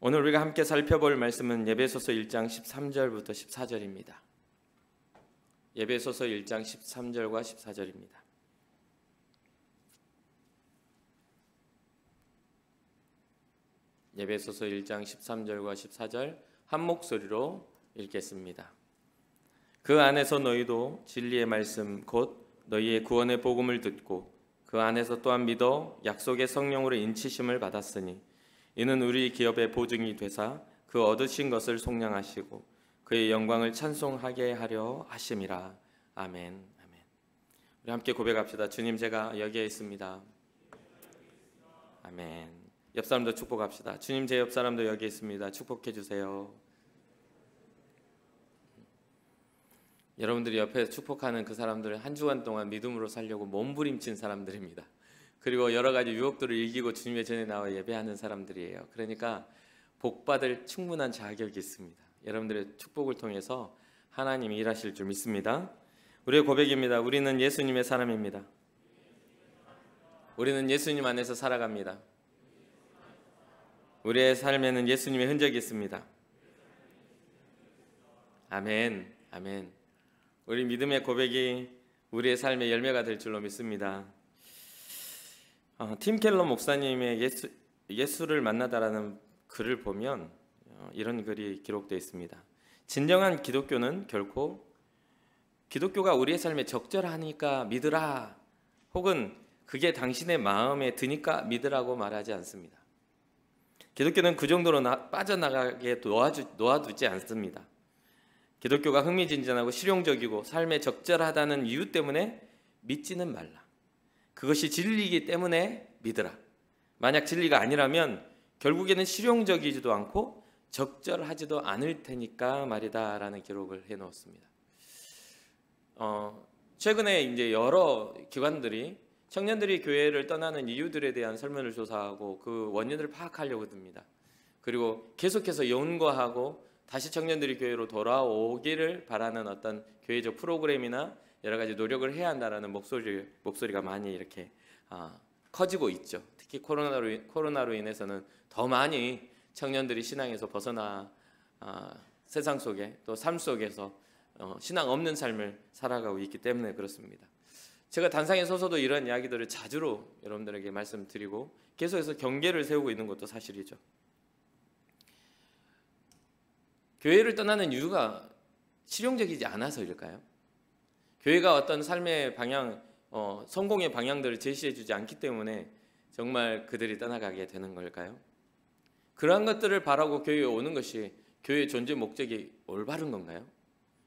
오늘 우리가 함께 살펴볼 말씀은 에베소서 1장 13절부터 14절입니다. 에베소서 1장 13절과 14절입니다. 에베소서 1장 13절과 14절 한 목소리로 읽겠습니다. 그 안에서 너희도 진리의 말씀 곧 너희의 구원의 복음을 듣고 그 안에서 또한 믿어 약속의 성령으로 인치심을 받았으니 이는 우리 기업의 보증이 되사 그 얻으신 것을 속량하시고 그의 영광을 찬송하게 하려 하심이라. 아멘. 아멘. 우리 함께 고백합시다. 주님, 제가 여기에 있습니다. 아멘. 옆 사람도 축복합시다. 주님, 제 옆 사람도 여기 있습니다. 축복해 주세요. 여러분들이 옆에 축복하는 그 사람들은 한 주간 동안 믿음으로 살려고 몸부림친 사람들입니다. 그리고 여러 가지 유혹들을 이기고 주님의 전에 나와 예배하는 사람들이에요. 그러니까 복받을 충분한 자격이 있습니다. 여러분들의 축복을 통해서 하나님이 일하실 줄 믿습니다. 우리의 고백입니다. 우리는 예수님의 사람입니다. 우리는 예수님 안에서 살아갑니다. 우리의 삶에는 예수님의 흔적이 있습니다. 아멘. 아멘. 우리 믿음의 고백이 우리의 삶의 열매가 될 줄로 믿습니다. 팀 켈러 목사님의 예수를 만나다라는 글을 보면 이런 글이 기록되어 있습니다. 진정한 기독교는 결코 기독교가 우리의 삶에 적절하니까 믿으라 혹은 그게 당신의 마음에 드니까 믿으라고 말하지 않습니다. 기독교는 그 정도로 빠져나가게 놓아두지 않습니다. 기독교가 흥미진진하고 실용적이고 삶에 적절하다는 이유 때문에 믿지는 말라. 그것이 진리이기 때문에 믿으라. 만약 진리가 아니라면 결국에는 실용적이지도 않고 적절하지도 않을 테니까 말이다 라는 기록을 해놓았습니다. 최근에 이제 여러 기관들이 청년들이 교회를 떠나는 이유들에 대한 설문을 조사하고 그 원인을 파악하려고 듭니다. 그리고 계속해서 연구하고 다시 청년들이 교회로 돌아오기를 바라는 어떤 교회적 프로그램이나 여러 가지 노력을 해야 한다라는 목소리가 많이 이렇게 커지고 있죠. 특히 코로나로 인해서는 더 많이 청년들이 신앙에서 벗어나 세상 속에 또 삶 속에서 신앙 없는 삶을 살아가고 있기 때문에 그렇습니다. 제가 단상에 서서도 이런 이야기들을 자주로 여러분들에게 말씀드리고 계속해서 경계를 세우고 있는 것도 사실이죠. 교회를 떠나는 이유가 실용적이지 않아서일까요? 교회가 어떤 삶의 방향, 성공의 방향들을 제시해주지 않기 때문에 정말 그들이 떠나가게 되는 걸까요? 그러한 것들을 바라고 교회에 오는 것이 교회의 존재 목적이 올바른 건가요?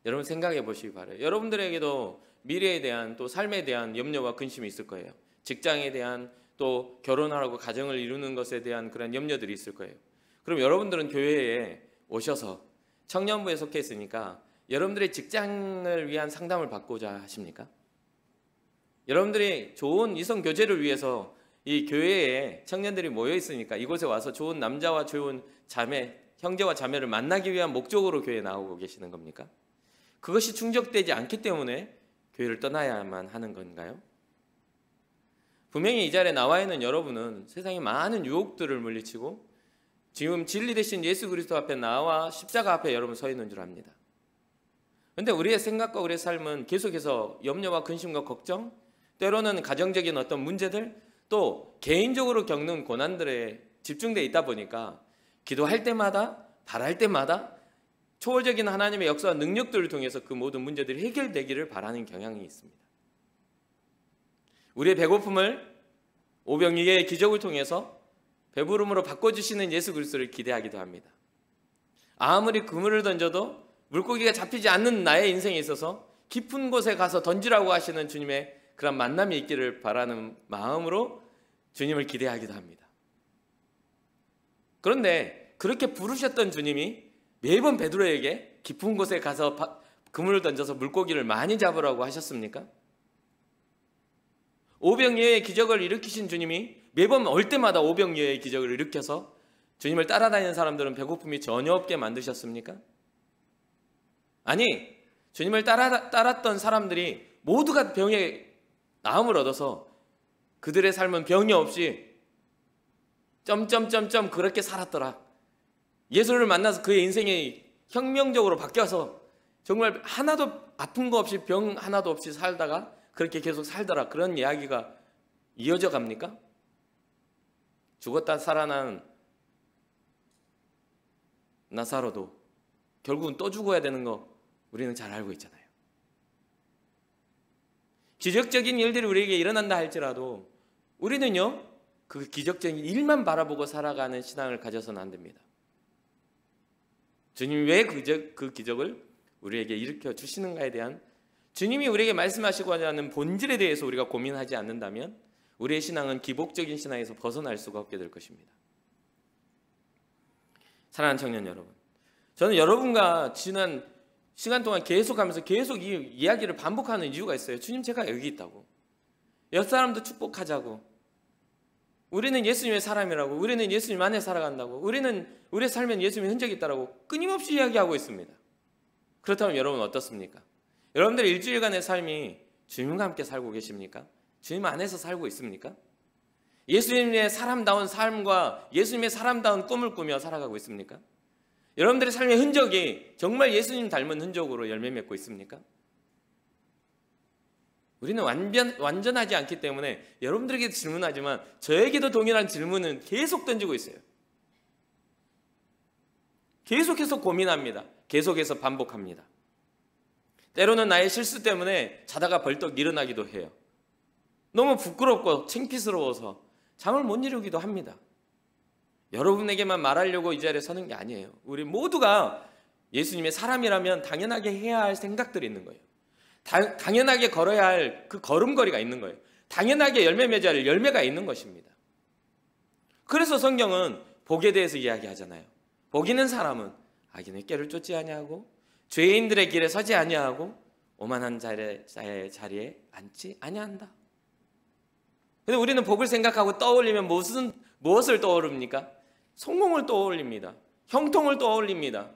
여러분 생각해 보시기 바라요. 여러분들에게도 미래에 대한 또 삶에 대한 염려와 근심이 있을 거예요. 직장에 대한 또 결혼하고 가정을 이루는 것에 대한 그런 염려들이 있을 거예요. 그럼 여러분들은 교회에 오셔서 청년부에 속해 있으니까 여러분들의 직장을 위한 상담을 받고자 하십니까? 여러분들이 좋은 이성 교제를 위해서 이 교회에 청년들이 모여 있으니까 이곳에 와서 좋은 남자와 좋은 자매, 형제와 자매를 만나기 위한 목적으로 교회에 나오고 계시는 겁니까? 그것이 충족되지 않기 때문에 교회를 떠나야만 하는 건가요? 분명히 이 자리에 나와 있는 여러분은 세상의 많은 유혹들을 물리치고 지금 진리 되신 예수 그리스도 앞에 나와 십자가 앞에 여러분 서 있는 줄 압니다. 그런데 우리의 생각과 우리의 삶은 계속해서 염려와 근심과 걱정, 때로는 가정적인 어떤 문제들, 또 개인적으로 겪는 고난들에 집중되어 있다 보니까 기도할 때마다, 바랄 때마다 초월적인 하나님의 역사와 능력들을 통해서 그 모든 문제들이 해결되기를 바라는 경향이 있습니다. 우리의 배고픔을 오병이어의 기적을 통해서 배부름으로 바꿔주시는 예수 그리스도를 기대하기도 합니다. 아무리 그물을 던져도 물고기가 잡히지 않는 나의 인생에 있어서 깊은 곳에 가서 던지라고 하시는 주님의 그런 만남이 있기를 바라는 마음으로 주님을 기대하기도 합니다. 그런데 그렇게 부르셨던 주님이 매번 베드로에게 깊은 곳에 가서 그물을 던져서 물고기를 많이 잡으라고 하셨습니까? 오병이어의 기적을 일으키신 주님이 매번 올 때마다 오병이어의 기적을 일으켜서 주님을 따라다니는 사람들은 배고픔이 전혀 없게 만드셨습니까? 아니, 주님을 따랐던 사람들이 모두가 병에 나음을 얻어서 그들의 삶은 병이 없이 점점점점 그렇게 살았더라. 예수를 만나서 그의 인생이 혁명적으로 바뀌어서 정말 하나도 아픈 거 없이 병 하나도 없이 살다가 그렇게 계속 살더라, 그런 이야기가 이어져 갑니까? 죽었다 살아난 나사로도 결국은 또 죽어야 되는 거 우리는 잘 알고 있잖아요. 기적적인 일들이 우리에게 일어난다 할지라도 우리는요, 그 기적적인 일만 바라보고 살아가는 신앙을 가져서는 안 됩니다. 주님이 왜 그 기적을 우리에게 일으켜 주시는가에 대한, 주님이 우리에게 말씀하시고자 하는 본질에 대해서 우리가 고민하지 않는다면 우리의 신앙은 기복적인 신앙에서 벗어날 수가 없게 될 것입니다. 사랑하는 청년 여러분, 저는 여러분과 지난 시간 동안 계속하면서 계속 이 이야기를 반복하는 이유가 있어요. 주님, 제가 여기 있다고, 옆 사람도 축복하자고, 우리는 예수님의 사람이라고, 우리는 예수님 안에 살아간다고, 우리는 우리의 삶엔 예수님의 흔적이 있다고 끊임없이 이야기하고 있습니다. 그렇다면 여러분 어떻습니까? 여러분들의 일주일간의 삶이 주님과 함께 살고 계십니까? 주님 안에서 살고 있습니까? 예수님의 사람다운 삶과 예수님의 사람다운 꿈을 꾸며 살아가고 있습니까? 여러분들의 삶의 흔적이 정말 예수님 닮은 흔적으로 열매 맺고 있습니까? 우리는 완전하지 않기 때문에 여러분들에게도 질문하지만 저에게도 동일한 질문은 계속 던지고 있어요. 계속해서 고민합니다. 계속해서 반복합니다. 때로는 나의 실수 때문에 자다가 벌떡 일어나기도 해요. 너무 부끄럽고 창피스러워서 잠을 못 이루기도 합니다. 여러분에게만 말하려고 이 자리에 서는 게 아니에요. 우리 모두가 예수님의 사람이라면 당연하게 해야 할 생각들이 있는 거예요. 당연하게 걸어야 할 그 걸음걸이가 있는 거예요. 당연하게 열매 맺어야 할 열매가 있는 것입니다. 그래서 성경은 복에 대해서 이야기하잖아요. 복 있는 사람은 악인의 꾀를 쫓지 아니하고 죄인들의 길에 서지 아니하고 오만한 자의 자리에 앉지 아니한다. 근데 우리는 복을 생각하고 떠올리면 무엇을 떠오릅니까? 성공을 떠올립니다. 형통을 떠올립니다.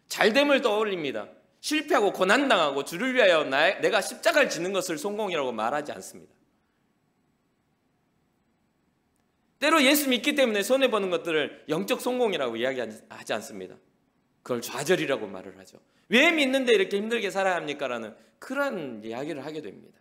잘됨을 떠올립니다. 실패하고 고난당하고 주를 위하여 내가 십자가를 지는 것을 성공이라고 말하지 않습니다. 때로 예수 믿기 때문에 손해보는 것들을 영적 성공이라고 이야기하지 않습니다. 그걸 좌절이라고 말을 하죠. 왜 믿는데 이렇게 힘들게 살아야 합니까? 라는 그런 이야기를 하게 됩니다.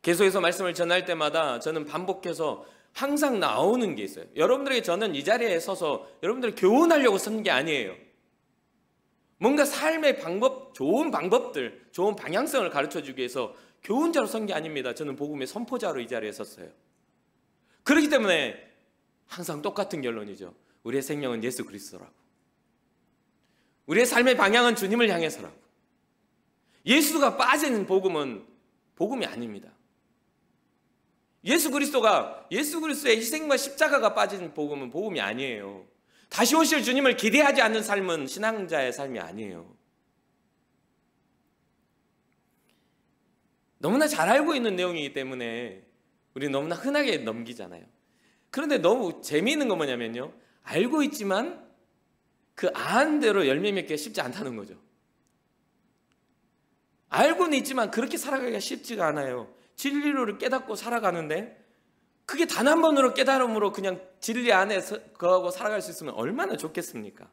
계속해서 말씀을 전할 때마다 저는 반복해서 항상 나오는 게 있어요. 여러분들에게 저는 이 자리에 서서 여러분들을 교훈하려고 선 게 아니에요. 뭔가 삶의 방법, 좋은 방법들, 좋은 방향성을 가르쳐주기 위해서 교훈자로 선 게 아닙니다. 저는 복음의 선포자로 이 자리에 섰어요. 그렇기 때문에 항상 똑같은 결론이죠. 우리의 생명은 예수 그리스도라고. 우리의 삶의 방향은 주님을 향해서라고. 예수가 빠지는 복음은 복음이 아닙니다. 예수 그리스도의 희생과 십자가가 빠진 복음은 복음이 아니에요. 다시 오실 주님을 기대하지 않는 삶은 신앙자의 삶이 아니에요. 너무나 잘 알고 있는 내용이기 때문에 우리 너무나 흔하게 넘기잖아요. 그런데 너무 재미있는 건 뭐냐면요, 알고 있지만 그 아는 대로 열매 맺기가 쉽지 않다는 거죠. 알고는 있지만 그렇게 살아가기가 쉽지가 않아요. 진리를 깨닫고 살아가는데 그게 단 한 번으로 깨달음으로 그냥 진리 안에 거하고 살아갈 수 있으면 얼마나 좋겠습니까?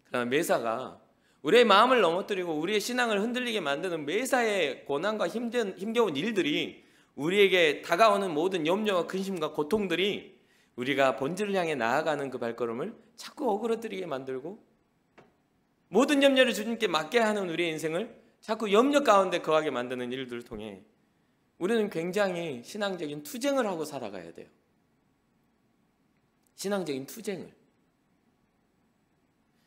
그러나 매사가 우리의 마음을 넘어뜨리고 우리의 신앙을 흔들리게 만드는 매사의 고난과 힘겨운 일들이, 우리에게 다가오는 모든 염려와 근심과 고통들이 우리가 본질을 향해 나아가는 그 발걸음을 자꾸 어그러뜨리게 만들고, 모든 염려를 주님께 맡게 하는 우리의 인생을 자꾸 염려 가운데 거하게 만드는 일들을 통해 우리는 굉장히 신앙적인 투쟁을 하고 살아가야 돼요. 신앙적인 투쟁을.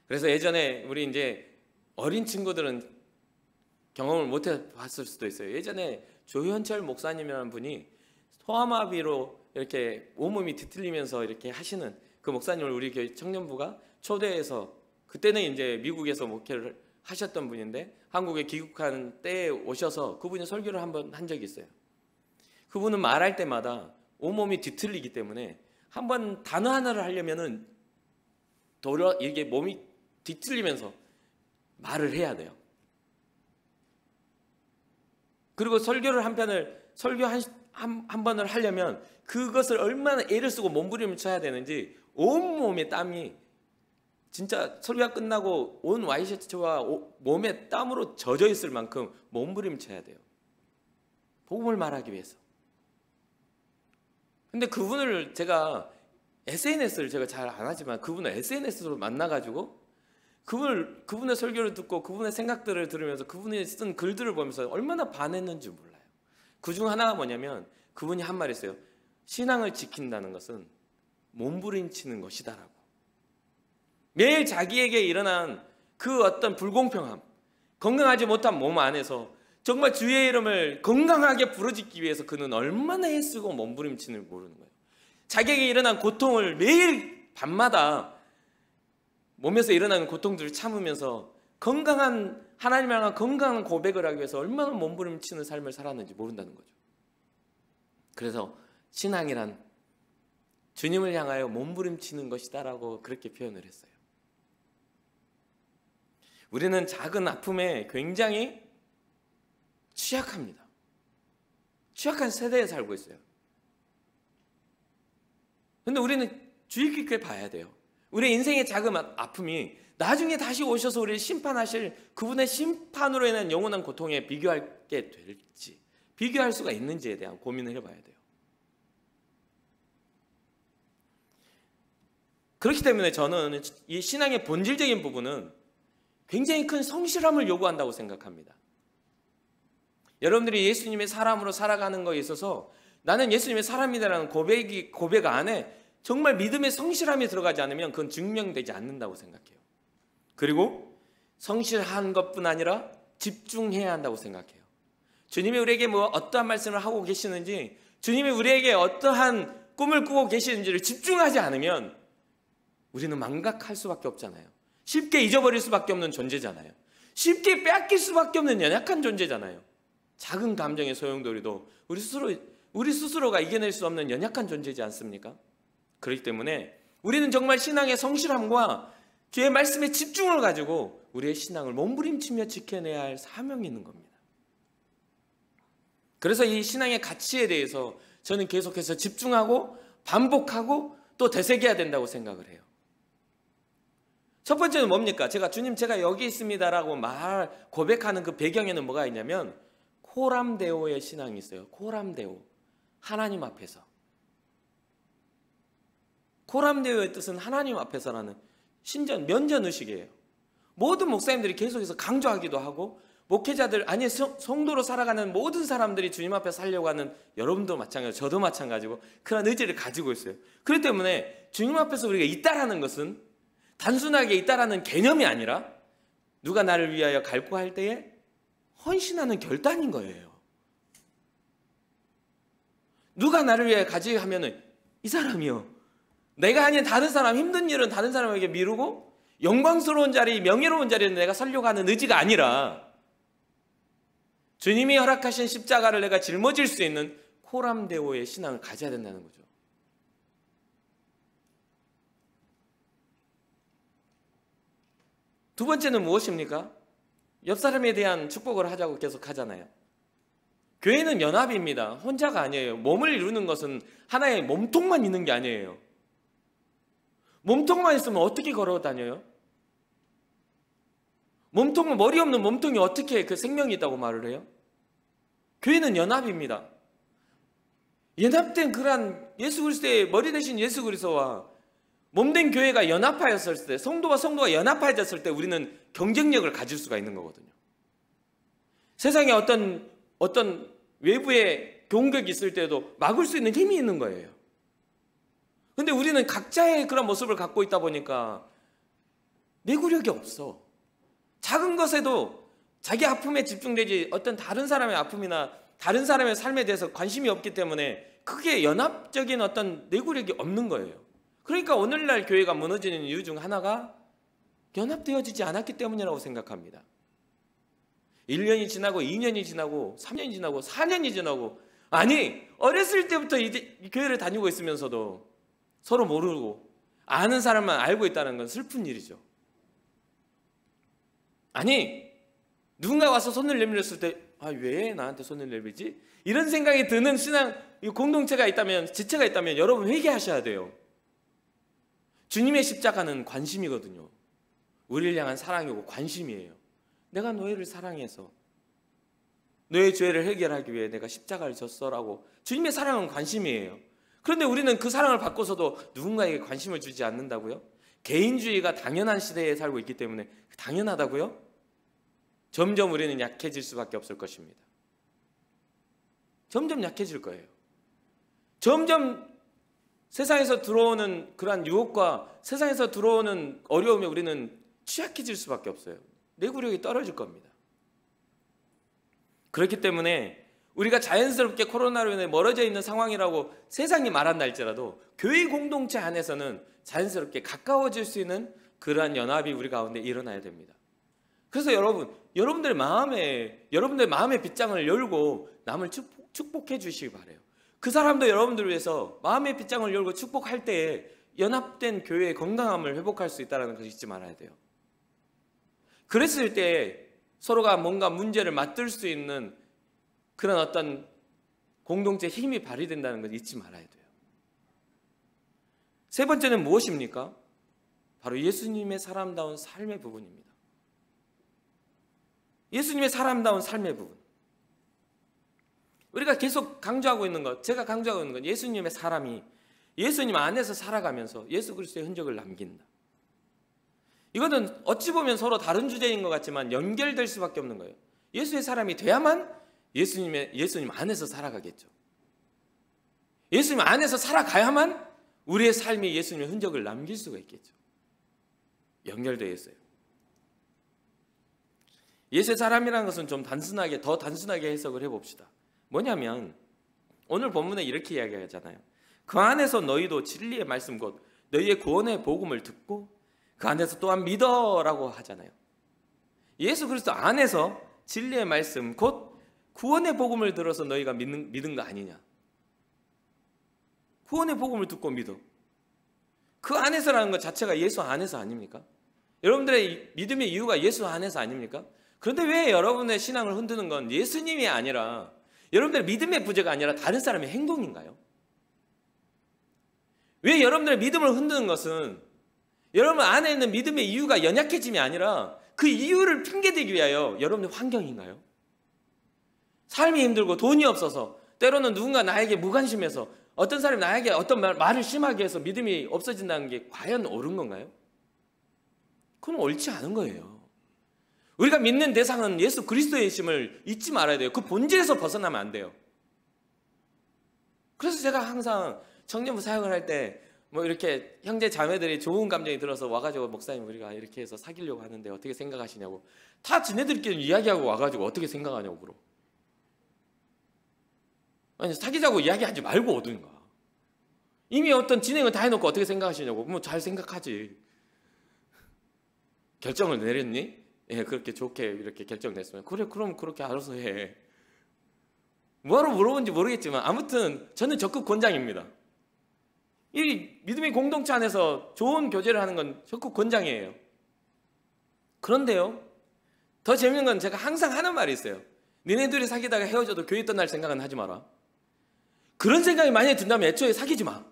그래서 예전에 우리 이제 어린 친구들은 경험을 못 해봤을 수도 있어요. 예전에 조현철 목사님이라는 분이 소아마비로 이렇게 온몸이 뒤틀리면서 이렇게 하시는 그 목사님을 우리 교회 청년부가 초대해서, 그때는 이제 미국에서 목회를 하셨던 분인데 한국에 귀국한 때에 오셔서 그분이 설교를 한번 한 적이 있어요. 그분은 말할 때마다 온몸이 뒤틀리기 때문에 한번 단어 하나를 하려면은 이게 몸이 뒤틀리면서 말을 해야 돼요. 그리고 설교를 한 편을 한 번을 하려면 그것을 얼마나 애를 쓰고 몸부림을 쳐야 되는지 온몸에 땀이 진짜 설교가 끝나고 온 와이셔츠와 몸에 땀으로 젖어 있을 만큼 몸부림을 쳐야 돼요. 복음을 말하기 위해서. 근데 그분을 제가 SNS를 제가 잘 안 하지만 그분을 SNS로 만나가지고 그분의 설교를 듣고 그분의 생각들을 들으면서 그분이 쓴 글들을 보면서 얼마나 반했는지 몰라요. 그중 하나가 뭐냐면 그분이 한 말이 있어요. 신앙을 지킨다는 것은 몸부림치는 것이다라고. 매일 자기에게 일어난 그 어떤 불공평함, 건강하지 못한 몸 안에서 정말 주의 이름을 건강하게 부르짖기 위해서 그는 얼마나 애쓰고 몸부림치는지 모르는 거예요. 자기에게 일어난 고통을 매일 밤마다 몸에서 일어나는 고통들을 참으면서 건강한 하나님을 향한 건강한 고백을 하기 위해서 얼마나 몸부림치는 삶을 살았는지 모른다는 거죠. 그래서 신앙이란 주님을 향하여 몸부림치는 것이다라고 그렇게 표현을 했어요. 우리는 작은 아픔에 굉장히 취약합니다. 취약한 세대에 살고 있어요. 그런데 우리는 주의 깊게 봐야 돼요. 우리 인생의 작은 아픔이 나중에 다시 오셔서 우리를 심판하실 그분의 심판으로 인한 영원한 고통에 비교하게 될지, 비교할 수가 있는지에 대한 고민을 해봐야 돼요. 그렇기 때문에 저는 이 신앙의 본질적인 부분은 굉장히 큰 성실함을 요구한다고 생각합니다. 여러분들이 예수님의 사람으로 살아가는 것에 있어서 나는 예수님의 사람이다라는 고백 안에 정말 믿음의 성실함이 들어가지 않으면 그건 증명되지 않는다고 생각해요. 그리고 성실한 것뿐 아니라 집중해야 한다고 생각해요. 주님이 우리에게 어떠한 말씀을 하고 계시는지, 주님이 우리에게 어떠한 꿈을 꾸고 계시는지를 집중하지 않으면 우리는 망각할 수밖에 없잖아요. 쉽게 잊어버릴 수밖에 없는 존재잖아요. 쉽게 빼앗길 수밖에 없는 연약한 존재잖아요. 작은 감정의 소용돌이도 우리 스스로가 이겨낼 수 없는 연약한 존재지 않습니까? 그렇기 때문에 우리는 정말 신앙의 성실함과 주의 말씀에 집중을 가지고 우리의 신앙을 몸부림치며 지켜내야 할 사명이 있는 겁니다. 그래서 이 신앙의 가치에 대해서 저는 계속해서 집중하고 반복하고 또 되새겨야 된다고 생각을 해요. 첫 번째는 뭡니까? 주님 제가 여기 있습니다라고 고백하는 그 배경에는 뭐가 있냐면 코람데오의 신앙이 있어요. 코람데오, 하나님 앞에서. 코람데오의 뜻은 하나님 앞에서라는 신전, 면전의식이에요. 모든 목사님들이 계속해서 강조하기도 하고 목회자들, 아니 성도로 살아가는 모든 사람들이 주님 앞에 살려고 하는 여러분도 마찬가지고 저도 마찬가지고 그런 의지를 가지고 있어요. 그렇기 때문에 주님 앞에서 우리가 있다라는 것은 단순하게 있다라는 개념이 아니라 누가 나를 위하여 갈구할 때에 헌신하는 결단인 거예요. 누가 나를 위하여 가지 하면은 이 사람이요, 내가 아닌 다른 사람, 힘든 일은 다른 사람에게 미루고 영광스러운 자리, 명예로운 자리는 내가 살려고 하는 의지가 아니라 주님이 허락하신 십자가를 내가 짊어질 수 있는 코람데오의 신앙을 가져야 된다는 거죠. 두 번째는 무엇입니까? 옆 사람에 대한 축복을 하자고 계속 하잖아요. 교회는 연합입니다. 혼자가 아니에요. 몸을 이루는 것은 하나의 몸통만 있는 게 아니에요. 몸통만 있으면 어떻게 걸어 다녀요? 머리 없는 몸통이 어떻게 그 생명이 있다고 말을 해요? 교회는 연합입니다. 연합된 그러한 예수 그리스도의 머리 대신 예수 그리스도와 몸된 교회가 연합하였을 때, 성도와 연합하였을 때 우리는 경쟁력을 가질 수가 있는 거거든요. 세상에 어떤 외부의 공격이 있을 때도 막을 수 있는 힘이 있는 거예요. 근데 우리는 각자의 그런 모습을 갖고 있다 보니까 내구력이 없어. 작은 것에도 자기 아픔에 집중되지 어떤 다른 사람의 아픔이나 다른 사람의 삶에 대해서 관심이 없기 때문에 크게 연합적인 어떤 내구력이 없는 거예요. 그러니까 오늘날 교회가 무너지는 이유 중 하나가 연합되어지지 않았기 때문이라고 생각합니다. 1년이 지나고 2년이 지나고 3년이 지나고 4년이 지나고, 아니 어렸을 때부터 이 교회를 다니고 있으면서도 서로 모르고 아는 사람만 알고 있다는 건 슬픈 일이죠. 아니 누군가 와서 손을 내밀었을 때 아, 왜 나한테 손을 내밀지? 이런 생각이 드는 신앙 공동체가 있다면, 지체가 있다면 여러분 회개하셔야 돼요. 주님의 십자가는 관심이거든요. 우리를 향한 사랑이고 관심이에요. 내가 너희를 사랑해서 너의 죄를 해결하기 위해 내가 십자가를 졌어라고. 주님의 사랑은 관심이에요. 그런데 우리는 그 사랑을 받고서도 누군가에게 관심을 주지 않는다고요? 개인주의가 당연한 시대에 살고 있기 때문에 당연하다고요? 점점 우리는 약해질 수밖에 없을 것입니다. 점점 약해질 거예요. 점점 세상에서 들어오는 그러한 유혹과 세상에서 들어오는 어려움에 우리는 취약해질 수밖에 없어요. 내구력이 떨어질 겁니다. 그렇기 때문에 우리가 자연스럽게 코로나로 인해 멀어져 있는 상황이라고 세상이 말한다 할지라도 교회 공동체 안에서는 자연스럽게 가까워질 수 있는 그러한 연합이 우리 가운데 일어나야 됩니다. 그래서 여러분들 마음의 빗장을 열고 남을 축복해 주시기 바라요. 그 사람도 여러분들을 위해서 마음의 빗장을 열고 축복할 때에 연합된 교회의 건강함을 회복할 수 있다는 것을 잊지 말아야 돼요. 그랬을 때 서로가 뭔가 문제를 맞들 수 있는 그런 어떤 공동체 힘이 발휘된다는 걸 잊지 말아야 돼요. 세 번째는 무엇입니까? 바로 예수님의 사람다운 삶의 부분입니다. 예수님의 사람다운 삶의 부분. 우리가 계속 강조하고 있는 것, 제가 강조하고 있는 건 예수님의 사람이 예수님 안에서 살아가면서 예수 그리스도의 흔적을 남긴다. 이거는 어찌 보면 서로 다른 주제인 것 같지만 연결될 수밖에 없는 거예요. 예수의 사람이 돼야만 예수님 안에서 살아가겠죠. 예수님 안에서 살아가야만 우리의 삶이 예수님의 흔적을 남길 수가 있겠죠. 연결되어 있어요. 예수의 사람이라는 것은 좀 더 단순하게 해석을 해봅시다. 뭐냐면 오늘 본문에 이렇게 이야기하잖아요. 그 안에서 너희도 진리의 말씀 곧 너희의 구원의 복음을 듣고 그 안에서 또한 믿어라고 하잖아요. 예수 그리스도 안에서 진리의 말씀 곧 구원의 복음을 들어서 너희가 믿은 거 아니냐. 구원의 복음을 듣고 믿어. 그 안에서라는 것 자체가 예수 안에서 아닙니까? 여러분들의 믿음의 이유가 예수 안에서 아닙니까? 그런데 왜 여러분의 신앙을 흔드는 건 예수님이 아니라 여러분들의 믿음의 부재가 아니라 다른 사람의 행동인가요? 왜 여러분들의 믿음을 흔드는 것은 여러분 안에 있는 믿음의 이유가 연약해짐이 아니라 그 이유를 핑계대기 위하여 여러분의 환경인가요? 삶이 힘들고 돈이 없어서 때로는 누군가 나에게 무관심해서 어떤 사람이 나에게 어떤 말을 심하게 해서 믿음이 없어진다는 게 과연 옳은 건가요? 그건 옳지 않은 거예요. 우리가 믿는 대상은 예수 그리스도의 이심을 잊지 말아야 돼요. 그 본질에서 벗어나면 안 돼요. 그래서 제가 항상 청년부 사역을 할 때 뭐 이렇게 형제 자매들이 좋은 감정이 들어서 와가지고 목사님 우리가 이렇게 해서 사귀려고 하는데 어떻게 생각하시냐고 다 지네들끼리 이야기하고 와가지고 어떻게 생각하냐고 물어. 아니 사귀자고 이야기하지 말고 오든가. 이미 어떤 진행을 다 해놓고 어떻게 생각하시냐고. 뭐 잘 생각하지. 결정을 내렸니? 예, 그렇게 좋게 이렇게 결정됐으면 그래 그럼 그렇게 알아서 해. 뭐하러 물어본지 모르겠지만 아무튼 저는 적극 권장입니다. 이 믿음의 공동체 안에서 좋은 교제를 하는 건 적극 권장이에요. 그런데요, 더 재밌는 건 제가 항상 하는 말이 있어요. 니네 둘이 사귀다가 헤어져도 교회 떠날 생각은 하지 마라. 그런 생각이 만약에 든다면 애초에 사귀지 마.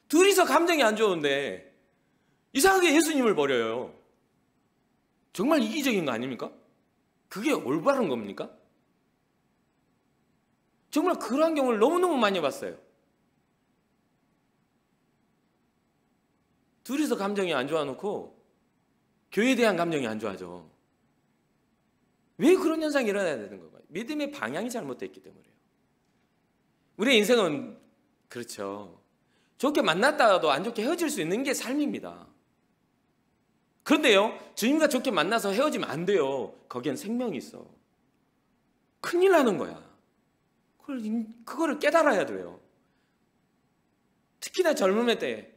둘이서 감정이 안 좋은데 이상하게 예수님을 버려요. 정말 이기적인 거 아닙니까? 그게 올바른 겁니까? 정말 그러한 경우를 너무너무 많이 봤어요. 둘이서 감정이 안 좋아놓고 교회에 대한 감정이 안 좋아져. 왜 그런 현상이 일어나야 되는 건가요? 믿음의 방향이 잘못됐기 때문에요. 우리의 인생은 그렇죠. 좋게 만났다가도 안 좋게 헤어질 수 있는 게 삶입니다. 그런데요, 주님과 좋게 만나서 헤어지면 안 돼요. 거기엔 생명이 있어. 큰일 나는 거야. 그거를 깨달아야 돼요. 특히나 젊음의 때에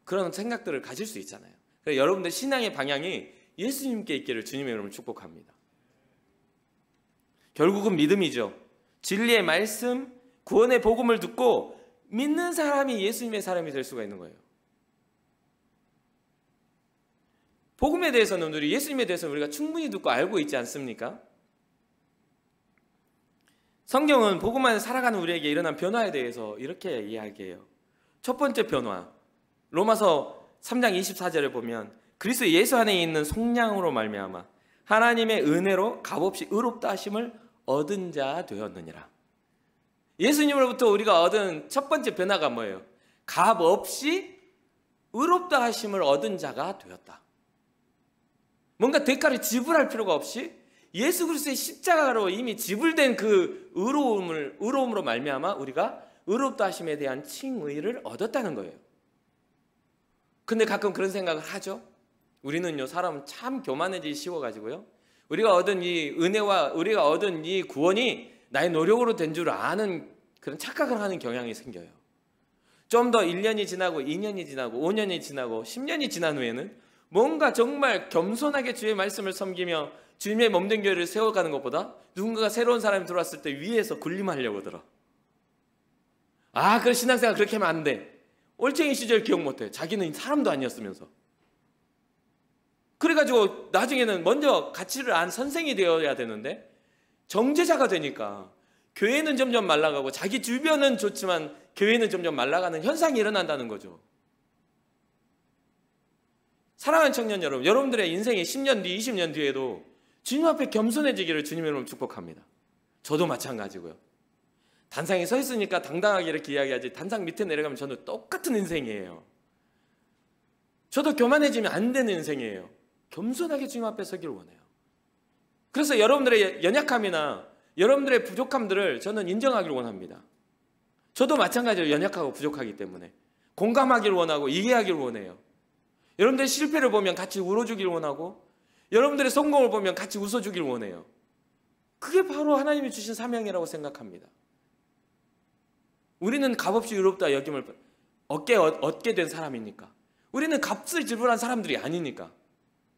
그런 생각들을 가질 수 있잖아요. 그래서 여러분들 신앙의 방향이 예수님께 있기를 주님의 이름으로 축복합니다. 결국은 믿음이죠. 진리의 말씀, 구원의 복음을 듣고 믿는 사람이 예수님의 사람이 될 수가 있는 거예요. 복음에 대해서는 예수님에 대해서는 우리가 충분히 듣고 알고 있지 않습니까? 성경은 복음만에 살아가는 우리에게 일어난 변화에 대해서 이렇게 이야기해요. 첫 번째 변화, 로마서 3장 24절에 보면 그리스도 예수 안에 있는 속량으로 말미암아 하나님의 은혜로 값없이 의롭다 하심을 얻은 자 되었느니라. 예수님으로부터 우리가 얻은 첫 번째 변화가 뭐예요? 값없이 의롭다 하심을 얻은 자가 되었다. 뭔가 대가를 지불할 필요가 없이 예수 그리스도의 십자가로 이미 지불된 그 의로움으로 말미암아 우리가 의롭다 하심에 대한 칭의를 얻었다는 거예요. 근데 가끔 그런 생각을 하죠. 우리는요, 사람은 참 교만해지기 쉬워가지고요, 우리가 얻은 이 은혜와 우리가 얻은 이 구원이 나의 노력으로 된 줄 아는 그런 착각을 하는 경향이 생겨요. 좀 더 1년이 지나고 2년이 지나고 5년이 지나고 10년이 지난 후에는 뭔가 정말 겸손하게 주의 말씀을 섬기며 주님의 몸된 교회를 세워가는 것보다 누군가가 새로운 사람이 들어왔을 때 위에서 군림하려고 들어. 그 신앙생활 그렇게 하면 안 돼. 올챙이 시절 기억 못해. 자기는 사람도 아니었으면서. 그래가지고 나중에는 먼저 가치를 안 선생이 되어야 되는데 정제자가 되니까 교회는 점점 말라가고 자기 주변은 좋지만 교회는 점점 말라가는 현상이 일어난다는 거죠. 사랑하는 청년 여러분, 여러분들의 인생이 10년 뒤, 20년 뒤에도 주님 앞에 겸손해지기를 주님의 이름으로 축복합니다. 저도 마찬가지고요. 단상에 서 있으니까 당당하게 이렇게 이야기하지, 단상 밑에 내려가면 저는 똑같은 인생이에요. 저도 교만해지면 안 되는 인생이에요. 겸손하게 주님 앞에 서기를 원해요. 그래서 여러분들의 연약함이나 여러분들의 부족함들을 저는 인정하기를 원합니다. 저도 마찬가지로 연약하고 부족하기 때문에 공감하기를 원하고 이해하기를 원해요. 여러분들의 실패를 보면 같이 울어주기를 원하고 여러분들의 성공을 보면 같이 웃어주기를 원해요. 그게 바로 하나님이 주신 사명이라고 생각합니다. 우리는 값없이 의롭다 여김을 얻게 된 사람이니까. 우리는 값을 지불한 사람들이 아니니까.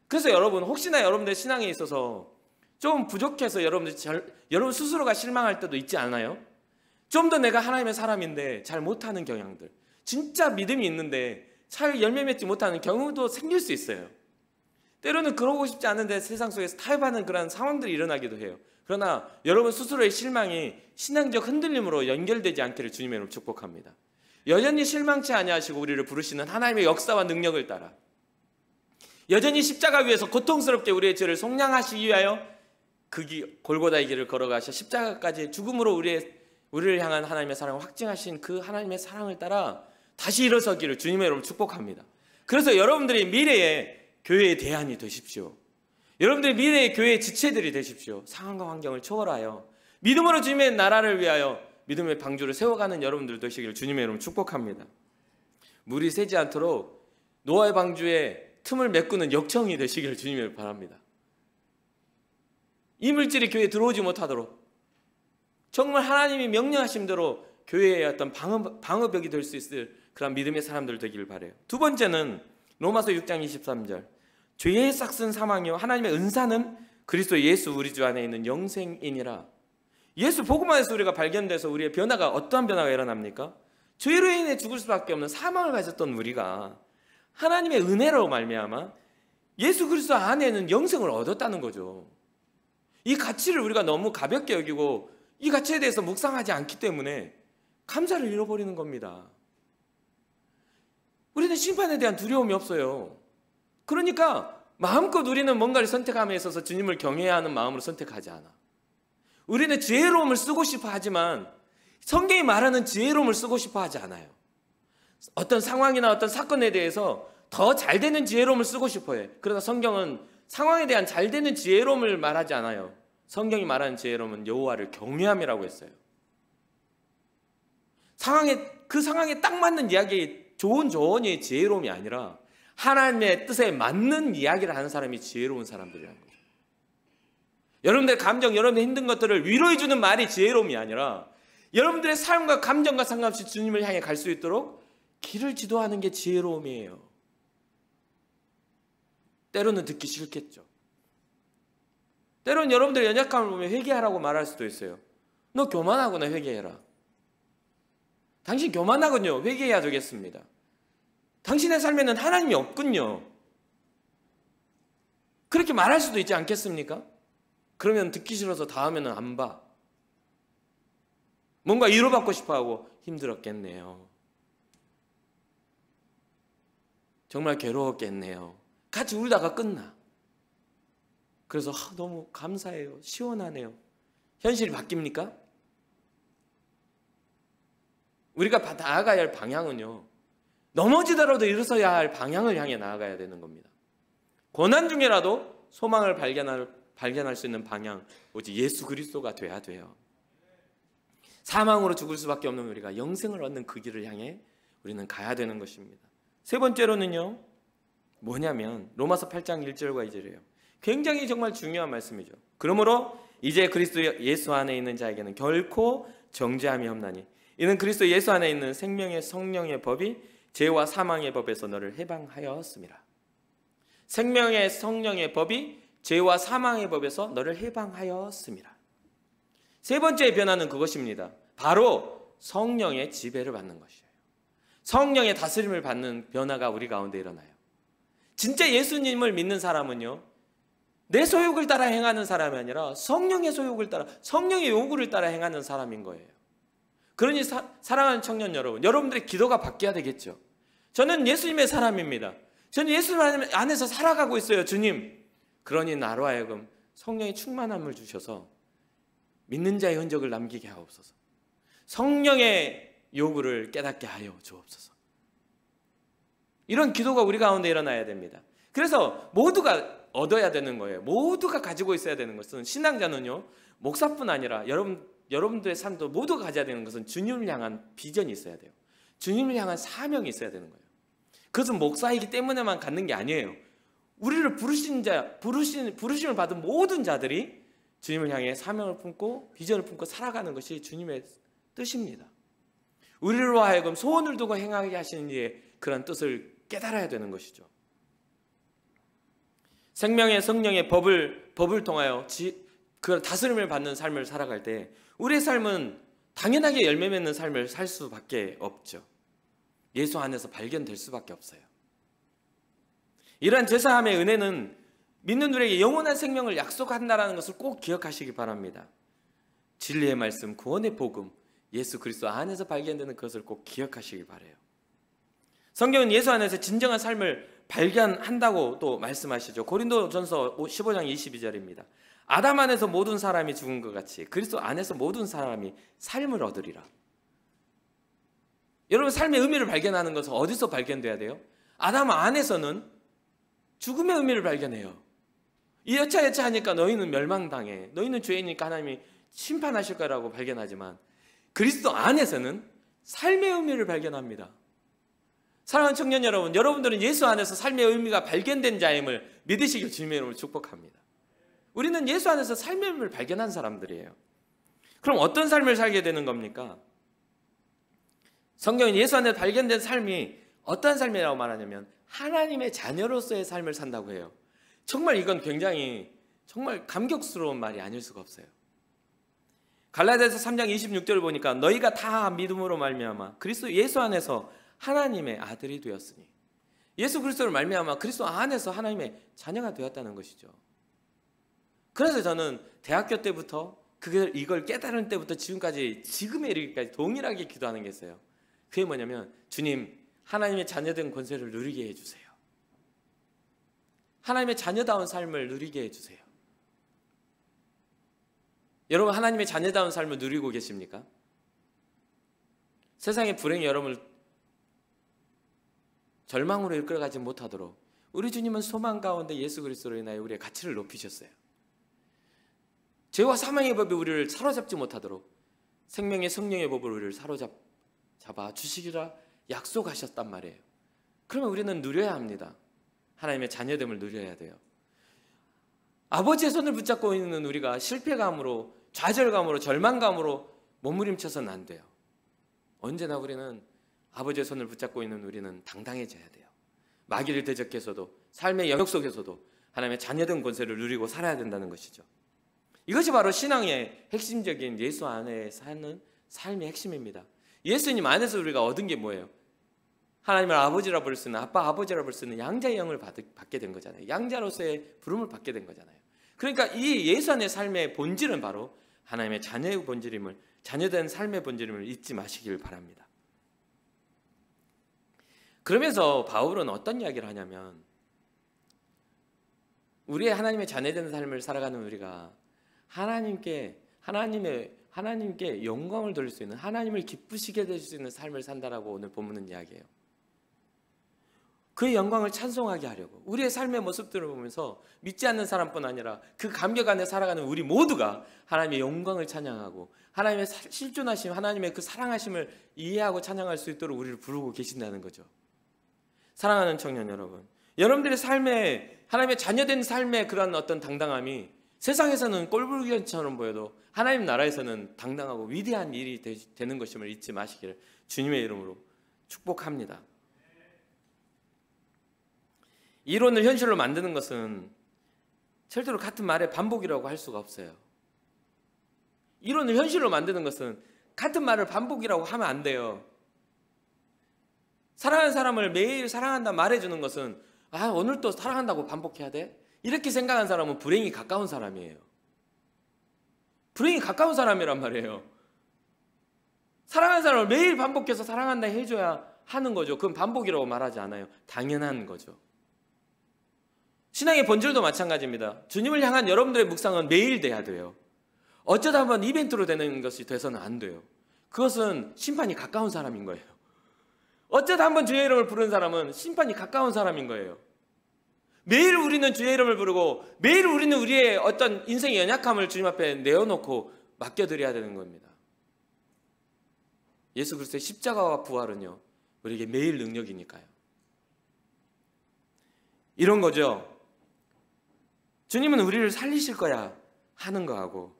그래서 여러분, 혹시나 여러분들의 신앙에 있어서 좀 부족해서 여러분 스스로가 실망할 때도 있지 않아요? 좀 더 내가 하나님의 사람인데 잘 못하는 경향들, 진짜 믿음이 있는데 잘 열매 맺지 못하는 경우도 생길 수 있어요. 때로는 그러고 싶지 않은데 세상 속에서 타협하는 그런 상황들이 일어나기도 해요. 그러나 여러분 스스로의 실망이 신앙적 흔들림으로 연결되지 않기를 주님의 이름으로 축복합니다. 여전히 실망치 아니하시고 우리를 부르시는 하나님의 역사와 능력을 따라 여전히 십자가 위에서 고통스럽게 우리의 죄를 속량하시기 위하여 그 골고다의 길을 걸어가셔 십자가까지 죽음으로 우리를 향한 하나님의 사랑을 확증하신 그 하나님의 사랑을 따라 다시 일어서기를 주님의 이름으로 축복합니다. 그래서 여러분들이 미래의 교회의 대안이 되십시오. 여러분들이 미래의 교회의 지체들이 되십시오. 상황과 환경을 초월하여 믿음으로 주님의 나라를 위하여 믿음의 방주를 세워가는 여러분들 되시기를 주님의 이름으로 축복합니다. 물이 새지 않도록 노아의 방주에 틈을 메꾸는 역청이 되시기를 주님을 바랍니다. 이물질이 교회에 들어오지 못하도록 정말 하나님이 명령하신 대로 교회의 어떤 방어벽이 될 수 있을 그런 믿음의 사람들 되기를 바라요. 두 번째는 로마서 6장 23절, 죄의 싹슨 사망이요 하나님의 은사는 그리스도 예수 우리 주 안에 있는 영생이니라. 예수 복음 안에서 우리가 발견돼서 우리의 변화가 어떠한 변화가 일어납니까? 죄로 인해 죽을 수밖에 없는 사망을 가졌던 우리가 하나님의 은혜로 말미암아 예수 그리스도 안에는 영생을 얻었다는 거죠. 이 가치를 우리가 너무 가볍게 여기고 이 가치에 대해서 묵상하지 않기 때문에 감사를 잃어버리는 겁니다. 우리는 심판에 대한 두려움이 없어요. 그러니까 마음껏 우리는 뭔가를 선택함에 있어서 주님을 경외해야 하는 마음으로 선택하지 않아. 우리는 지혜로움을 쓰고 싶어 하지만 성경이 말하는 지혜로움을 쓰고 싶어 하지 않아요. 어떤 상황이나 어떤 사건에 대해서 더 잘 되는 지혜로움을 쓰고 싶어 해. 그러나 성경은 상황에 대한 잘 되는 지혜로움을 말하지 않아요. 성경이 말하는 지혜로움은 여호와를 경외함이라고 했어요. 그 상황에 딱 맞는 이야기, 좋은 조언이 지혜로움이 아니라 하나님의 뜻에 맞는 이야기를 하는 사람이 지혜로운 사람들이라는 거죠. 여러분들의 감정, 여러분의 힘든 것들을 위로해주는 말이 지혜로움이 아니라 여러분들의 삶과 감정과 상관없이 주님을 향해 갈 수 있도록 길을 지도하는 게 지혜로움이에요. 때로는 듣기 싫겠죠. 때로는 여러분들의 연약함을 보면 회개하라고 말할 수도 있어요. 너 교만하구나, 회개해라. 당신 교만하군요, 회개해야 되겠습니다. 당신의 삶에는 하나님이 없군요. 그렇게 말할 수도 있지 않겠습니까? 그러면 듣기 싫어서 다음에는 안 봐. 뭔가 위로받고 싶어하고 힘들었겠네요. 정말 괴로웠겠네요. 같이 울다가 끝나. 그래서 너무 감사해요. 시원하네요. 현실이 바뀝니까? 우리가 나아가야 할 방향은요, 넘어지더라도 일어서야 할 방향을 향해 나아가야 되는 겁니다. 고난 중에라도 소망을 발견할 수 있는 방향, 오직 예수 그리스도가 돼야 돼요. 사망으로 죽을 수밖에 없는 우리가 영생을 얻는 그 길을 향해 우리는 가야 되는 것입니다. 세 번째로는요, 뭐냐면 로마서 8장 1절과 2절이에요. 굉장히 정말 중요한 말씀이죠. 그러므로 이제 그리스도 예수 안에 있는 자에게는 결코 정죄함이 없나니 이는 그리스도 예수 안에 있는 생명의 성령의 법이 죄와 사망의 법에서 너를 해방하였습니다. 생명의 성령의 법이 죄와 사망의 법에서 너를 해방하였습니다. 세 번째 변화는 그것입니다. 바로 성령의 지배를 받는 것이에요. 성령의 다스림을 받는 변화가 우리 가운데 일어나요. 진짜 예수님을 믿는 사람은요, 내 소욕을 따라 행하는 사람이 아니라 성령의 소욕을 따라, 성령의 요구를 따라 행하는 사람인 거예요. 그러니 사랑하는 청년 여러분, 여러분들의 기도가 바뀌어야 되겠죠. 저는 예수님의 사람입니다. 저는 예수님 안에서 살아가고 있어요. 주님, 그러니 나로 하여금 성령의 충만함을 주셔서 믿는 자의 흔적을 남기게 하옵소서. 성령의 요구를 깨닫게 하여 주옵소서. 이런 기도가 우리 가운데 일어나야 됩니다. 그래서 모두가 얻어야 되는 거예요. 모두가 가지고 있어야 되는 것은, 신앙자는요, 목사뿐 아니라 여러분들의 삶도 모두가 가져야 되는 것은 주님을 향한 비전이 있어야 돼요. 주님을 향한 사명이 있어야 되는 거예요. 그것은 목사이기 때문에만 갖는 게 아니에요. 우리를 부르심을 받은 모든 자들이 주님을 향해 사명을 품고 비전을 품고 살아가는 것이 주님의 뜻입니다. 우리로 하여금 소원을 두고 행하게 하시는 이의 그런 뜻을 깨달아야 되는 것이죠. 생명의 성령의 법을 통하여 그 다스림을 받는 삶을 살아갈 때 우리의 삶은 당연하게 열매 맺는 삶을 살 수밖에 없죠. 예수 안에서 발견될 수밖에 없어요. 이러한 제사함의 은혜는 믿는 우리에게 영원한 생명을 약속한다는 것을 꼭 기억하시기 바랍니다. 진리의 말씀, 구원의 복음, 예수 그리스도 안에서 발견되는 것을 꼭 기억하시기 바라요. 성경은 예수 안에서 진정한 삶을 발견한다고 또 말씀하시죠. 고린도전서 15장 22절입니다. 아담 안에서 모든 사람이 죽은 것 같이 그리스도 안에서 모든 사람이 삶을 얻으리라. 여러분, 삶의 의미를 발견하는 것은 어디서 발견돼야 돼요? 아담 안에서는 죽음의 의미를 발견해요. 이 여차하니까 너희는 멸망당해, 너희는 죄이니까 하나님이 심판하실 거라고 발견하지만 그리스도 안에서는 삶의 의미를 발견합니다. 사랑하는 청년 여러분, 여러분들은 예수 안에서 삶의 의미가 발견된 자임을 믿으시길 주님의 이름으로 축복합니다. 우리는 예수 안에서 삶의 의미를 발견한 사람들이에요. 그럼 어떤 삶을 살게 되는 겁니까? 성경은 예수 안에 발견된 삶이 어떤 삶이라고 말하냐면 하나님의 자녀로서의 삶을 산다고 해요. 정말 이건 굉장히 정말 감격스러운 말이 아닐 수가 없어요. 갈라디아서 3장 26절을 보니까 너희가 다 믿음으로 말미암아 그리스도 예수 안에서 하나님의 아들이 되었으니, 예수 그리스도를 말미암아 그리스도 안에서 하나님의 자녀가 되었다는 것이죠. 그래서 저는 대학교 때부터 이걸 깨달은 때부터 지금까지, 지금에 이르기까지 동일하게 기도하는 게 있어요. 그게 뭐냐면, 주님, 하나님의 자녀된 권세를 누리게 해주세요. 하나님의 자녀다운 삶을 누리게 해주세요. 여러분, 하나님의 자녀다운 삶을 누리고 계십니까? 세상의 불행이 여러분을 절망으로 이끌어가지 못하도록 우리 주님은 소망 가운데 예수 그리스도로 인하여 우리의 가치를 높이셨어요. 죄와 사망의 법이 우리를 사로잡지 못하도록 생명의 성령의 법으로 우리를 사로잡아 주시기라 약속하셨단 말이에요. 그러면 우리는 누려야 합니다. 하나님의 자녀됨을 누려야 돼요. 아버지의 손을 붙잡고 있는 우리가 실패감으로, 좌절감으로, 절망감으로 몸부림쳐서는 안 돼요. 언제나 우리는 아버지의 손을 붙잡고 있는 우리는 당당해져야 돼요. 마귀를 대적해서도, 삶의 영역 속에서도 하나님의 자녀된 권세를 누리고 살아야 된다는 것이죠. 이것이 바로 신앙의 핵심적인 예수 안에 사는 삶의 핵심입니다. 예수님 안에서 우리가 얻은 게 뭐예요? 하나님을 아버지라 부를 수 있는, 아빠 아버지라 부를 수 있는 양자의 영을 받게 된 거잖아요. 양자로서의 부름을 받게 된 거잖아요. 그러니까 이 예수 안의 삶의 본질은 바로 하나님의 자녀의 본질임을 자녀된 삶의 본질임을 잊지 마시길 바랍니다. 그러면서 바울은 어떤 이야기를 하냐면, 우리의 하나님의 자녀된 삶을 살아가는 우리가 하나님께 영광을 돌릴 수 있는, 하나님을 기쁘시게 해줄 수 있는 삶을 산다라고 오늘 본문은 이야기해요. 그의 영광을 찬송하게 하려고 우리의 삶의 모습들을 보면서 믿지 않는 사람뿐 아니라 그 감격 안에 살아가는 우리 모두가 하나님의 영광을 찬양하고 하나님의 실존하심, 하나님의 그 사랑하심을 이해하고 찬양할 수 있도록 우리를 부르고 계신다는 거죠. 사랑하는 청년 여러분, 여러분들의 삶에 하나님의 자녀된 삶의 그런 어떤 당당함이 세상에서는 꼴불견처럼 보여도 하나님 나라에서는 당당하고 위대한 일이 되는 것임을 잊지 마시기를 주님의 이름으로 축복합니다. 이론을 현실로 만드는 것은 절대로 같은 말의 반복이라고 할 수가 없어요. 이론을 현실로 만드는 것은 같은 말을 반복이라고 하면 안 돼요. 사랑하는 사람을 매일 사랑한다 말해주는 것은 오늘 또 사랑한다고 반복해야 돼? 이렇게 생각하는 사람은 불행이 가까운 사람이에요. 불행이 가까운 사람이란 말이에요. 사랑하는 사람을 매일 반복해서 사랑한다 해줘야 하는 거죠. 그건 반복이라고 말하지 않아요. 당연한 거죠. 신앙의 본질도 마찬가지입니다. 주님을 향한 여러분들의 묵상은 매일 돼야 돼요. 어쩌다 한번 이벤트로 되는 것이 돼서는 안 돼요. 그것은 심판이 가까운 사람인 거예요. 어쩌다 한번 주의 이름을 부르는 사람은 심판이 가까운 사람인 거예요. 매일 우리는 주의 이름을 부르고 매일 우리는 우리의 어떤 인생의 연약함을 주님 앞에 내어놓고 맡겨드려야 되는 겁니다. 예수 그리스도의 십자가와 부활은요, 우리에게 매일 능력이니까요. 이런 거죠. 주님은 우리를 살리실 거야 하는 거하고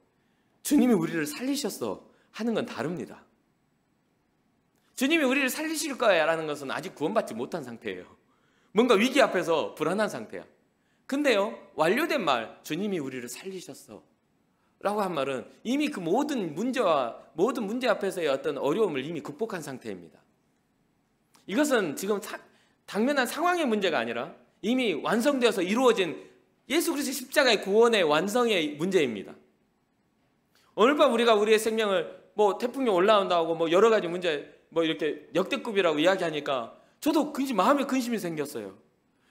주님이 우리를 살리셨어 하는 건 다릅니다. 주님이 우리를 살리실 거야 라는 것은 아직 구원받지 못한 상태예요. 뭔가 위기 앞에서 불안한 상태야. 근데요, 완료된 말, 주님이 우리를 살리셨어 라고 한 말은 이미 그 모든 문제 앞에서의 어떤 어려움을 이미 극복한 상태입니다. 이것은 지금 당면한 상황의 문제가 아니라 이미 완성되어서 이루어진 예수 그리스도의 십자가의 구원의 완성의 문제입니다. 오늘 밤 우리가 우리의 생명을 태풍이 올라온다고 여러 가지 문제 이렇게 역대급이라고 이야기하니까 저도 마음에 근심이 생겼어요.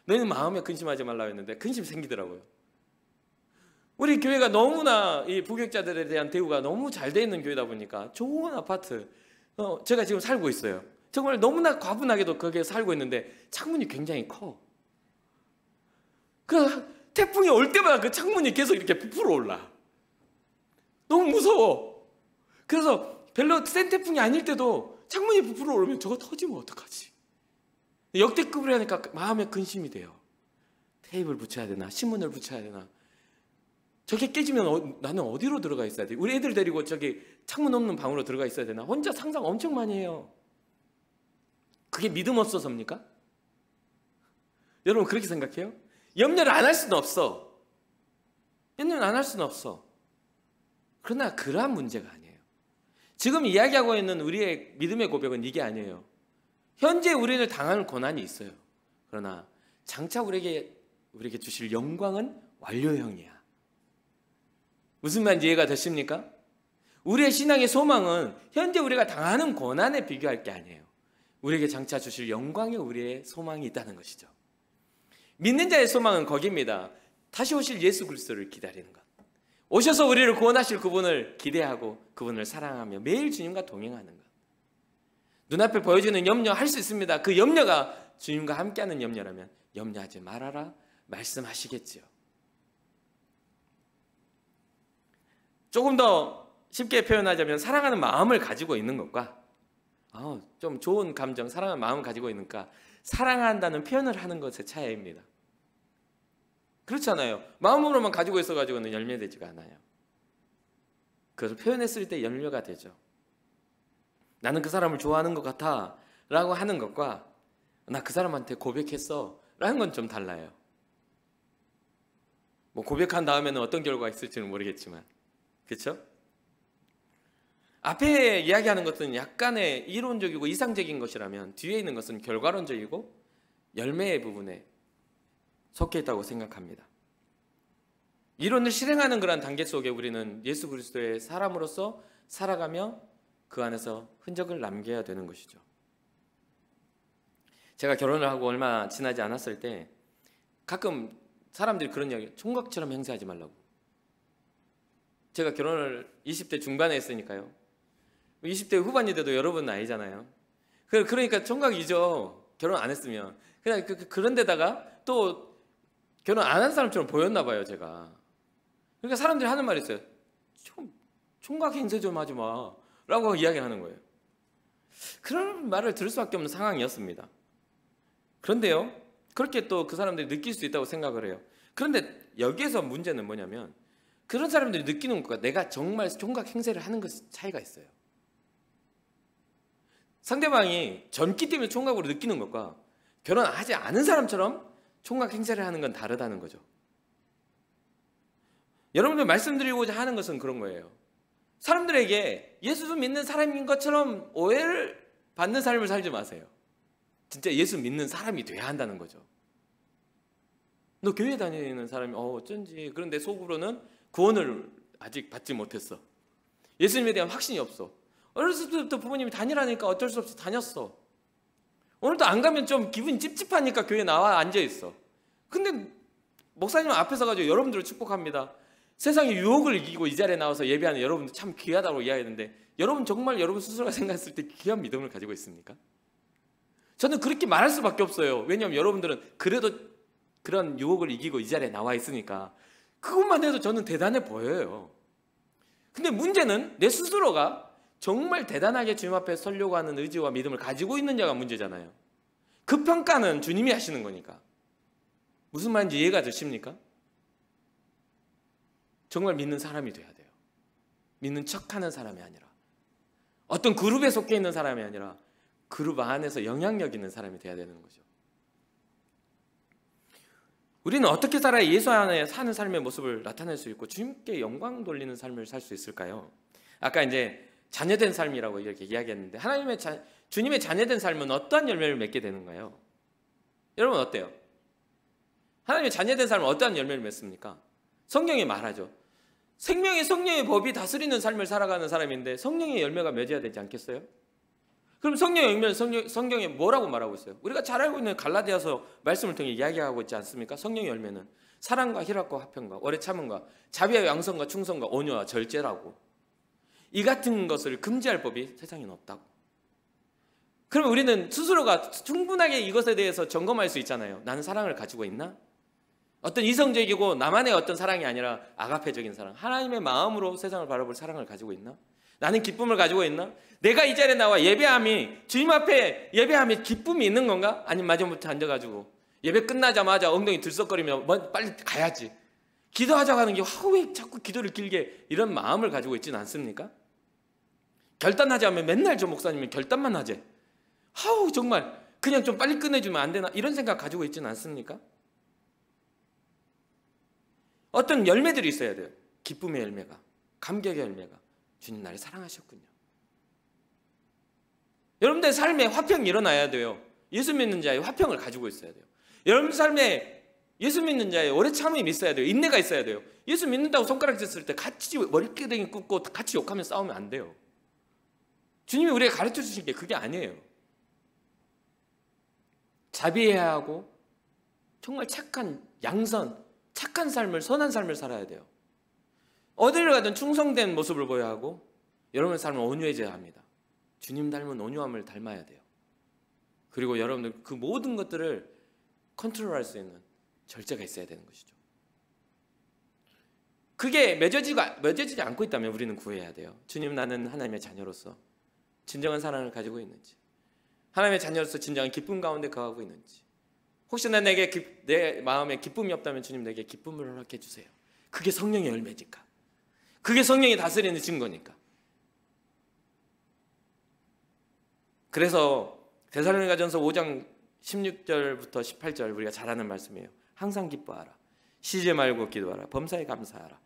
너희는 마음에 근심하지 말라고 했는데 근심이 생기더라고요. 우리 교회가 너무나 이 부격자들에 대한 대우가 너무 잘 돼 있는 교회다 보니까 좋은 아파트, 제가 지금 살고 있어요. 정말 너무나 과분하게도 거기에 살고 있는데 창문이 굉장히 커. 그 태풍이 올 때마다 그 창문이 계속 이렇게 부풀어 올라. 너무 무서워. 그래서 별로 센 태풍이 아닐 때도 창문이 부풀어 오르면 저거 터지면 어떡하지? 역대급을 하니까 마음에 근심이 돼요. 테이프를 붙여야 되나? 신문을 붙여야 되나? 저게 깨지면 나는 어디로 들어가 있어야 돼? 우리 애들 데리고 저기 창문 없는 방으로 들어가 있어야 되나? 혼자 상상 엄청 많이 해요. 그게 믿음 없어서입니까? 여러분 그렇게 생각해요? 염려를 안 할 수는 없어. 염려를 안 할 수는 없어. 그러나 그러한 문제가 아니에요. 지금 이야기하고 있는 우리의 믿음의 고백은 이게 아니에요. 현재 우리를 당할 고난이 있어요. 그러나 장차 우리에게 주실 영광은 완료형이야. 무슨 말인지 이해가 되십니까? 우리의 신앙의 소망은 현재 우리가 당하는 고난에 비교할 게 아니에요. 우리에게 장차 주실 영광에 우리의 소망이 있다는 것이죠. 믿는 자의 소망은 거기입니다. 다시 오실 예수 그리스도를 기다리는 것. 오셔서 우리를 구원하실 그분을 기대하고 그분을 사랑하며 매일 주님과 동행하는 것. 눈앞에 보여지는 염려 할 수 있습니다. 그 염려가 주님과 함께하는 염려라면 염려하지 말아라 말씀하시겠지요. 조금 더 쉽게 표현하자면 사랑하는 마음을 가지고 있는 것과 좀 좋은 감정, 사랑하는 마음을 가지고 있는 것과 사랑한다는 표현을 하는 것의 차이입니다. 그렇잖아요. 마음으로만 가지고 있어가지고는 열매되지가 않아요. 그래서 표현했을 때 열매가 되죠. 나는 그 사람을 좋아하는 것 같아 라고 하는 것과 나 그 사람한테 고백했어 라는 건 좀 달라요. 고백한 다음에는 어떤 결과가 있을지는 모르겠지만, 그렇죠? 앞에 이야기하는 것은 약간의 이론적이고 이상적인 것이라면 뒤에 있는 것은 결과론적이고 열매의 부분에 속해 있다고 생각합니다. 이론을 실행하는 그런 단계 속에 우리는 예수 그리스도의 사람으로서 살아가며 그 안에서 흔적을 남겨야 되는 것이죠. 제가 결혼을 하고 얼마 지나지 않았을 때 가끔 사람들이 그런 이야기, 총각처럼 행세하지 말라고. 제가 결혼을 20대 중반에 했으니까요. 20대 후반이 돼도 여러분 나이잖아요. 그러니까 총각이죠. 결혼 안 했으면. 그냥 그런 데다가 또 결혼 안 한 사람처럼 보였나 봐요, 제가. 그러니까 사람들이 하는 말이 있어요. 총각 행세 좀 하지 마 라고 이야기를 하는 거예요. 그런 말을 들을 수밖에 없는 상황이었습니다. 그런데요, 그렇게 또 그 사람들이 느낄 수 있다고 생각을 해요. 그런데 여기에서 문제는 뭐냐면 그런 사람들이 느끼는 것과 내가 정말 총각 행세를 하는 것 차이가 있어요. 상대방이 젊기 때문에 총각으로 느끼는 것과 결혼하지 않은 사람처럼 총각 행세를 하는 건 다르다는 거죠. 여러분들 말씀드리고자 하는 것은 그런 거예요. 사람들에게 예수 믿는 사람인 것처럼 오해를 받는 삶을 살지 마세요. 진짜 예수 믿는 사람이 돼야 한다는 거죠. 너 교회 다니는 사람이 어쩐지, 그런데 속으로는 구원을 아직 받지 못했어. 예수님에 대한 확신이 없어. 어렸을 때부터 부모님이 다니라니까 어쩔 수 없이 다녔어. 오늘도 안 가면 좀 기분이 찝찝하니까 교회에 나와 앉아있어. 근데 목사님 앞에서 가지고 여러분들을 축복합니다. 세상의 유혹을 이기고 이 자리에 나와서 예배하는 여러분들 참 귀하다고 이야기했는데, 여러분 정말 여러분 스스로가 생각했을 때 귀한 믿음을 가지고 있습니까? 저는 그렇게 말할 수밖에 없어요. 왜냐하면 여러분들은 그래도 그런 유혹을 이기고 이 자리에 나와 있으니까 그것만 해도 저는 대단해 보여요. 근데 문제는 내 스스로가 정말 대단하게 주님 앞에 서려고 하는 의지와 믿음을 가지고 있느냐가 문제잖아요. 그 평가는 주님이 하시는 거니까. 무슨 말인지 이해가 되십니까? 정말 믿는 사람이 돼야 돼요. 믿는 척하는 사람이 아니라, 어떤 그룹에 속해 있는 사람이 아니라 그룹 안에서 영향력 있는 사람이 돼야 되는 거죠. 우리는 어떻게 살아야 예수 안에 사는 삶의 모습을 나타낼 수 있고 주님께 영광 돌리는 삶을 살 수 있을까요? 아까 이제 자녀된 삶이라고 이렇게 이야기했는데, 주님의 자녀된 삶은 어떠한 열매를 맺게 되는가요? 여러분 어때요? 하나님의 자녀된 삶은 어떠한 열매를 맺습니까? 성경이 말하죠. 생명의 성령의 법이 다스리는 삶을 살아가는 사람인데 성령의 열매가 맺어야 되지 않겠어요? 그럼 성령의 열매는 성경에 뭐라고 말하고 있어요? 우리가 잘 알고 있는 갈라디아서 말씀을 통해 이야기하고 있지 않습니까? 성령의 열매는 사랑과 희락과 화평과 오래 참음과 자비와 양선과 충성과 온유와 절제라고. 이 같은 것을 금지할 법이 세상에는 없다고. 그러면 우리는 스스로가 충분하게 이것에 대해서 점검할 수 있잖아요. 나는 사랑을 가지고 있나? 어떤 이성적이고 나만의 어떤 사랑이 아니라 아가페적인 사랑, 하나님의 마음으로 세상을 바라볼 사랑을 가지고 있나? 나는 기쁨을 가지고 있나? 내가 이 자리에 나와 예배함이, 주님 앞에 예배함이 기쁨이 있는 건가? 아니면 마지막부터 앉아가지고 예배 끝나자마자 엉덩이 들썩거리며 빨리 가야지, 기도하자고 하는 게 왜 자꾸 기도를 길게, 이런 마음을 가지고 있지는 않습니까? 결단하지 않으면 맨날 저 목사님은 결단만 하지, 정말 그냥 좀 빨리 끝내주면 안 되나, 이런 생각 가지고 있지는 않습니까? 어떤 열매들이 있어야 돼요. 기쁨의 열매가, 감격의 열매가. 주님 나를 사랑하셨군요. 여러분들 삶에 화평이 일어나야 돼요. 예수 믿는 자의 화평을 가지고 있어야 돼요. 여러분 삶에 예수 믿는 자의 오래 참음이 있어야 돼요. 인내가 있어야 돼요. 예수 믿는다고 손가락 쳤을 때 같이 머리끄댕이 굽고 같이 욕하며 싸우면 안 돼요. 주님이 우리에게 가르쳐 주신 게 그게 아니에요. 자비해야 하고 정말 착한 양선, 착한 삶을, 선한 삶을 살아야 돼요. 어디를 가든 충성된 모습을 보여야 하고, 여러분의 삶은 온유해져야 합니다. 주님 닮은 온유함을 닮아야 돼요. 그리고 여러분들 그 모든 것들을 컨트롤할 수 있는 절제가 있어야 되는 것이죠. 그게 맺어지지 않고 있다면 우리는 구해야 돼요. 주님, 나는 하나님의 자녀로서 진정한 사랑을 가지고 있는지, 하나님의 자녀로서 진정한 기쁨 가운데 거하고 있는지, 혹시나 내 마음에 기쁨이 없다면 주님 내게 기쁨을 허락해 주세요. 그게 성령의 열매니까, 그게 성령이 다스리는 증거니까. 그래서 데살로니가전서 5장 16절부터 18절 우리가 잘 아는 말씀이에요. 항상 기뻐하라, 쉬지 말고 기도하라, 범사에 감사하라.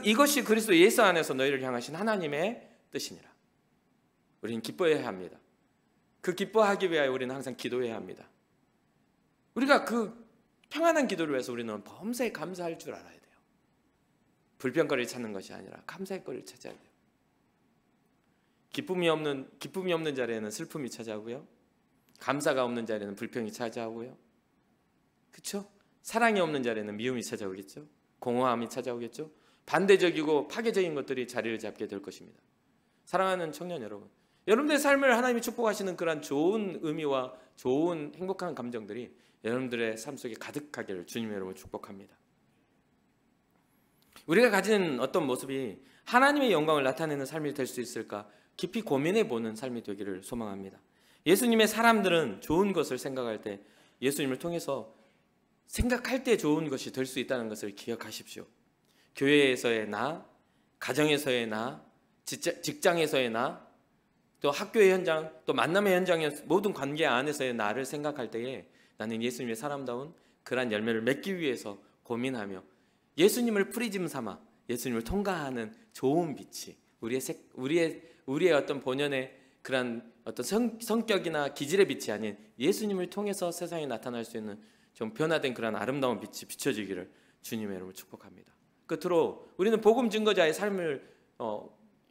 이것이 그리스도 예수 안에서 너희를 향하신 하나님의 뜻이니라. 우리는 기뻐해야 합니다. 그 기뻐하기 위하여 우리는 항상 기도해야 합니다. 우리가 그 평안한 기도를 위해서 우리는 범사에 감사할 줄 알아야 돼요. 불평거리를 찾는 것이 아니라 감사의 거리를 찾아야 돼요. 기쁨이 없는 자리에는 슬픔이 찾아오고요. 감사가 없는 자리에는 불평이 찾아오고요. 그렇죠? 사랑이 없는 자리에는 미움이 찾아오겠죠. 공허함이 찾아오겠죠. 반대적이고 파괴적인 것들이 자리를 잡게 될 것입니다. 사랑하는 청년 여러분, 여러분들의 삶을 하나님이 축복하시는 그런 좋은 의미와 좋은 행복한 감정들이 여러분들의 삶 속에 가득하기를 주님의 이름으로 축복합니다. 우리가 가진 어떤 모습이 하나님의 영광을 나타내는 삶이 될 수 있을까 깊이 고민해 보는 삶이 되기를 소망합니다. 예수님의 사람들은 좋은 것을 생각할 때 예수님을 통해서 생각할 때 좋은 것이 될 수 있다는 것을 기억하십시오. 교회에서의 나, 가정에서의 나, 직장에서의 나, 또 학교의 현장, 또 만남의 현장의 모든 관계 안에서의 나를 생각할 때에 나는 예수님의 사람다운 그러한 열매를 맺기 위해서 고민하며 예수님을 프리즘 삼아 예수님을 통과하는 좋은 빛이 우리의 어떤 본연의 그런 어떤 성격이나 기질의 빛이 아닌 예수님을 통해서 세상에 나타날 수 있는 좀 변화된 그런 아름다운 빛이 비춰지기를 주님의 이름으로 축복합니다. 끝으로 우리는 복음 증거자의 삶을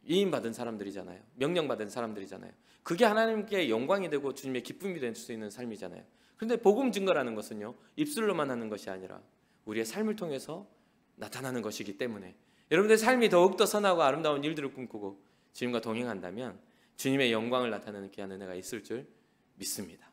위임받은 사람들이잖아요. 명령받은 사람들이잖아요. 그게 하나님께 영광이 되고 주님의 기쁨이 될 수 있는 삶이잖아요. 그런데 복음 증거라는 것은요, 입술로만 하는 것이 아니라 우리의 삶을 통해서 나타나는 것이기 때문에 여러분들의 삶이 더욱더 선하고 아름다운 일들을 꿈꾸고 주님과 동행한다면 주님의 영광을 나타내는 귀한 은혜가 있을 줄 믿습니다.